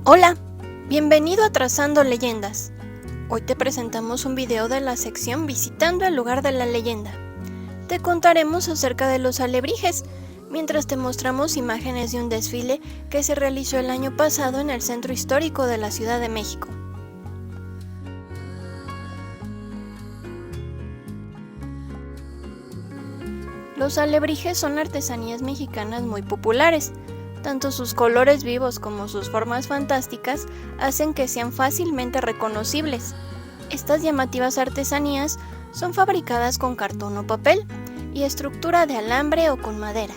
Hola, bienvenido a Trazando Leyendas. Hoy te presentamos un video de la sección Visitando el lugar de la leyenda. Te contaremos acerca de los alebrijes, mientras te mostramos imágenes de un desfile que se realizó el año pasado en el centro histórico de la Ciudad de México. Los alebrijes son artesanías mexicanas muy populares. Tanto sus colores vivos como sus formas fantásticas hacen que sean fácilmente reconocibles. Estas llamativas artesanías son fabricadas con cartón o papel y estructura de alambre o con madera,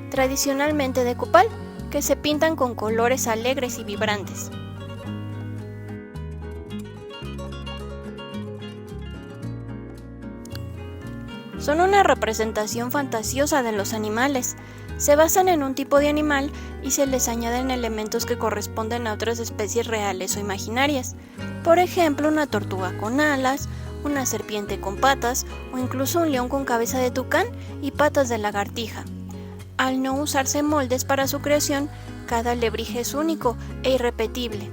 tradicionalmente de copal, que se pintan con colores alegres y vibrantes. Son una representación fantasiosa de los animales. Se basan en un tipo de animal y se les añaden elementos que corresponden a otras especies reales o imaginarias. Por ejemplo, una tortuga con alas, una serpiente con patas o incluso un león con cabeza de tucán y patas de lagartija. Al no usarse moldes para su creación, cada alebrije es único e irrepetible.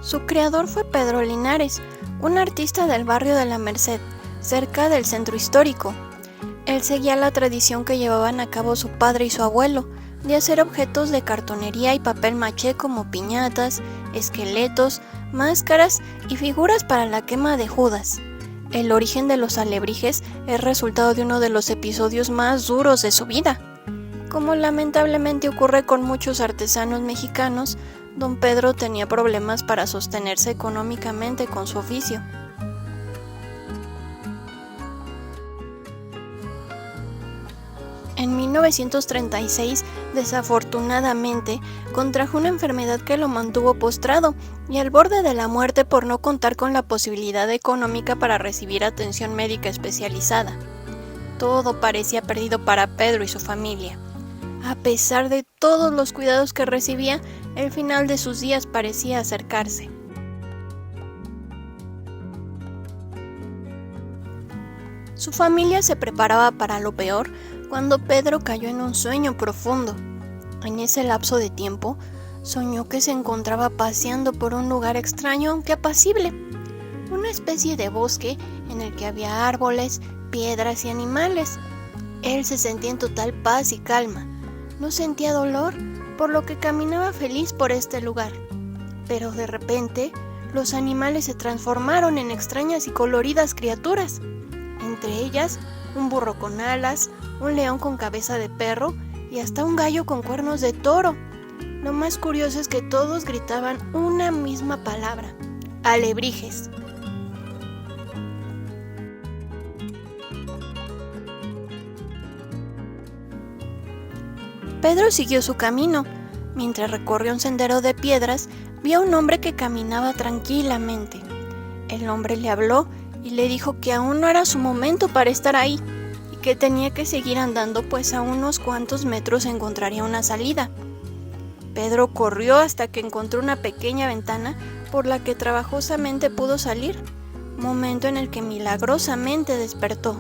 Su creador fue Pedro Linares, un artista del barrio de la Merced, cerca del centro histórico. Él seguía la tradición que llevaban a cabo su padre y su abuelo, de hacer objetos de cartonería y papel maché como piñatas, esqueletos, máscaras y figuras para la quema de Judas. El origen de los alebrijes es resultado de uno de los episodios más duros de su vida. Como lamentablemente ocurre con muchos artesanos mexicanos, don Pedro tenía problemas para sostenerse económicamente con su oficio. En 1936, desafortunadamente, contrajo una enfermedad que lo mantuvo postrado y al borde de la muerte por no contar con la posibilidad económica para recibir atención médica especializada. Todo parecía perdido para Pedro y su familia. A pesar de todos los cuidados que recibía, el final de sus días parecía acercarse. Su familia se preparaba para lo peor cuando Pedro cayó en un sueño profundo. En ese lapso de tiempo, soñó que se encontraba paseando por un lugar extraño aunque apacible, una especie de bosque en el que había árboles, piedras y animales. Él se sentía en total paz y calma. No sentía dolor, por lo que caminaba feliz por este lugar. Pero de repente, los animales se transformaron en extrañas y coloridas criaturas. Entre ellas, un burro con alas, un león con cabeza de perro y hasta un gallo con cuernos de toro. Lo más curioso es que todos gritaban una misma palabra: alebrijes. Pedro siguió su camino. Mientras recorrió un sendero de piedras, vio a un hombre que caminaba tranquilamente. El hombre le habló y le dijo que aún no era su momento para estar ahí y que tenía que seguir andando, pues a unos cuantos metros encontraría una salida. Pedro corrió hasta que encontró una pequeña ventana por la que trabajosamente pudo salir, momento en el que milagrosamente despertó.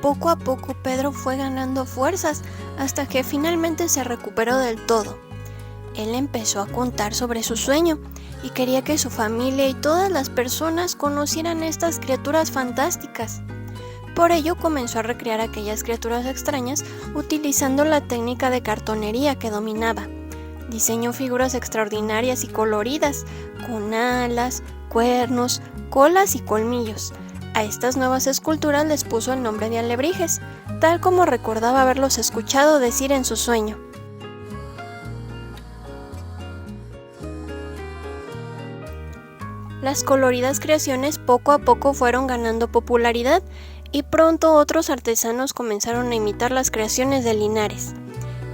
Poco a poco Pedro fue ganando fuerzas hasta que finalmente se recuperó del todo. Él empezó a contar sobre su sueño y quería que su familia y todas las personas conocieran estas criaturas fantásticas. Por ello comenzó a recrear aquellas criaturas extrañas utilizando la técnica de cartonería que dominaba. Diseñó figuras extraordinarias y coloridas, con alas, cuernos, colas y colmillos. A estas nuevas esculturas les puso el nombre de alebrijes, tal como recordaba haberlos escuchado decir en su sueño. Las coloridas creaciones poco a poco fueron ganando popularidad y pronto otros artesanos comenzaron a imitar las creaciones de Linares.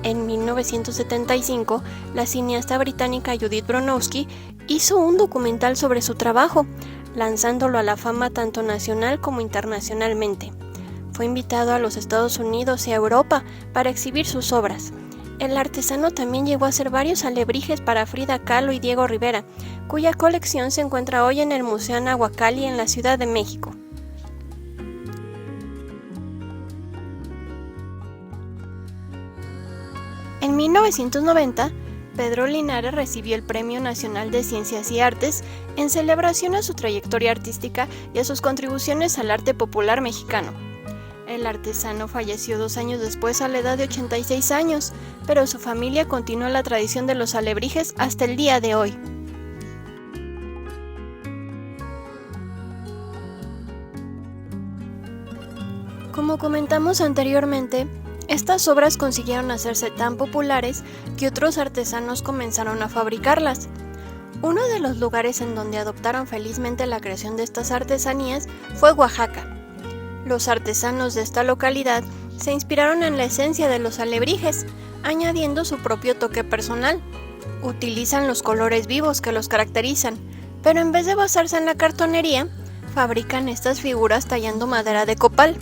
En 1975, la cineasta británica Judith Bronowski hizo un documental sobre su trabajo, lanzándolo a la fama tanto nacional como internacionalmente. Fue invitado a los Estados Unidos y a Europa para exhibir sus obras, El artesano también llegó a hacer varios alebrijes para Frida Kahlo y Diego Rivera, cuya colección se encuentra hoy en el Museo Nahuacalli en la Ciudad de México. En 1990, Pedro Linares recibió el Premio Nacional de Ciencias y Artes en celebración a su trayectoria artística y a sus contribuciones al arte popular mexicano. El artesano falleció 2 años después a la edad de 86 años, pero su familia continúa la tradición de los alebrijes hasta el día de hoy. Como comentamos anteriormente, estas obras consiguieron hacerse tan populares que otros artesanos comenzaron a fabricarlas. Uno de los lugares en donde adoptaron felizmente la creación de estas artesanías fue Oaxaca. Los artesanos de esta localidad se inspiraron en la esencia de los alebrijes, añadiendo su propio toque personal. Utilizan los colores vivos que los caracterizan, pero en vez de basarse en la cartonería, fabrican estas figuras tallando madera de copal.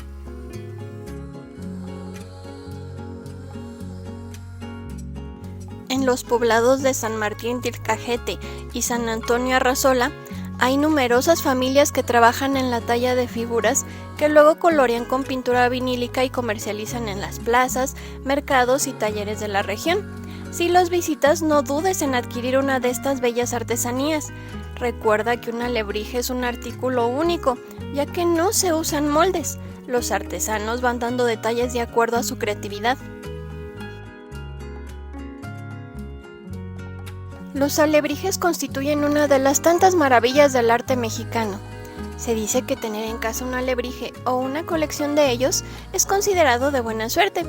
En los poblados de San Martín Tilcajete y San Antonio Arrazola, hay numerosas familias que trabajan en la talla de figuras que luego colorean con pintura vinílica y comercializan en las plazas, mercados y talleres de la región. Si los visitas, no dudes en adquirir una de estas bellas artesanías. Recuerda que un alebrije es un artículo único, ya que no se usan moldes. Los artesanos van dando detalles de acuerdo a su creatividad. Los alebrijes constituyen una de las tantas maravillas del arte mexicano. Se dice que tener en casa un alebrije o una colección de ellos es considerado de buena suerte,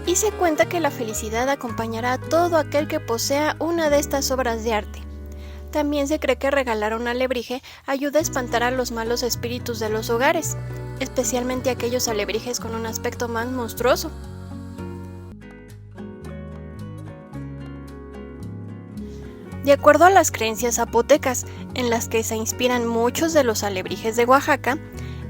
y se cuenta que la felicidad acompañará a todo aquel que posea una de estas obras de arte. También se cree que regalar un alebrije ayuda a espantar a los malos espíritus de los hogares, especialmente aquellos alebrijes con un aspecto más monstruoso. De acuerdo a las creencias zapotecas, en las que se inspiran muchos de los alebrijes de Oaxaca,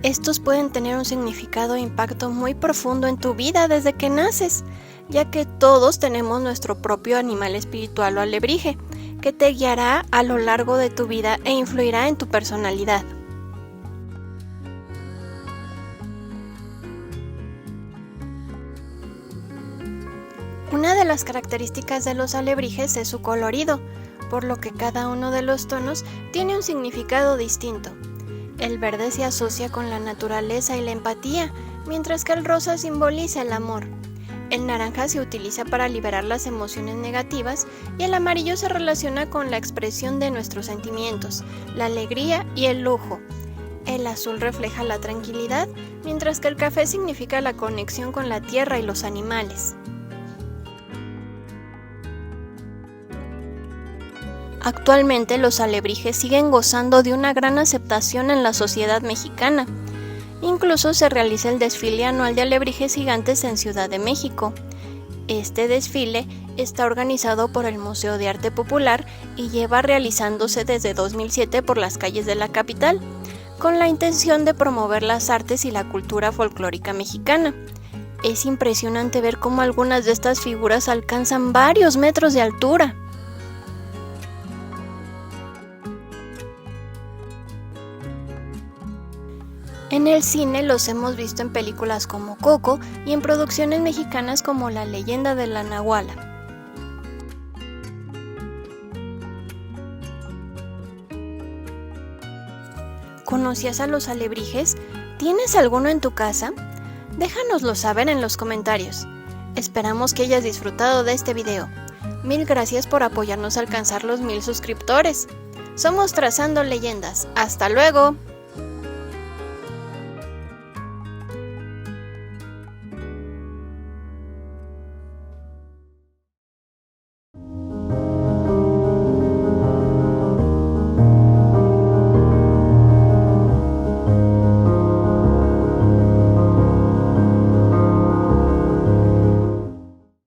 estos pueden tener un significado e impacto muy profundo en tu vida desde que naces, ya que todos tenemos nuestro propio animal espiritual o alebrije, que te guiará a lo largo de tu vida e influirá en tu personalidad. Una de las características de los alebrijes es su colorido, por lo que cada uno de los tonos tiene un significado distinto. El verde se asocia con la naturaleza y la empatía, mientras que el rosa simboliza el amor. El naranja se utiliza para liberar las emociones negativas y el amarillo se relaciona con la expresión de nuestros sentimientos, la alegría y el lujo. El azul refleja la tranquilidad, mientras que el café significa la conexión con la tierra y los animales. Actualmente los alebrijes siguen gozando de una gran aceptación en la sociedad mexicana. Incluso se realiza el desfile anual de alebrijes gigantes en Ciudad de México. Este desfile está organizado por el Museo de Arte Popular y lleva realizándose desde 2007 por las calles de la capital, con la intención de promover las artes y la cultura folclórica mexicana. Es impresionante ver cómo algunas de estas figuras alcanzan varios metros de altura. En el cine los hemos visto en películas como Coco y en producciones mexicanas como La leyenda de la Nahuala. ¿Conocías a los alebrijes? ¿Tienes alguno en tu casa? Déjanoslo saber en los comentarios. Esperamos que hayas disfrutado de este video. Mil gracias por apoyarnos a alcanzar los 1000 suscriptores. Somos Trazando Leyendas. ¡Hasta luego!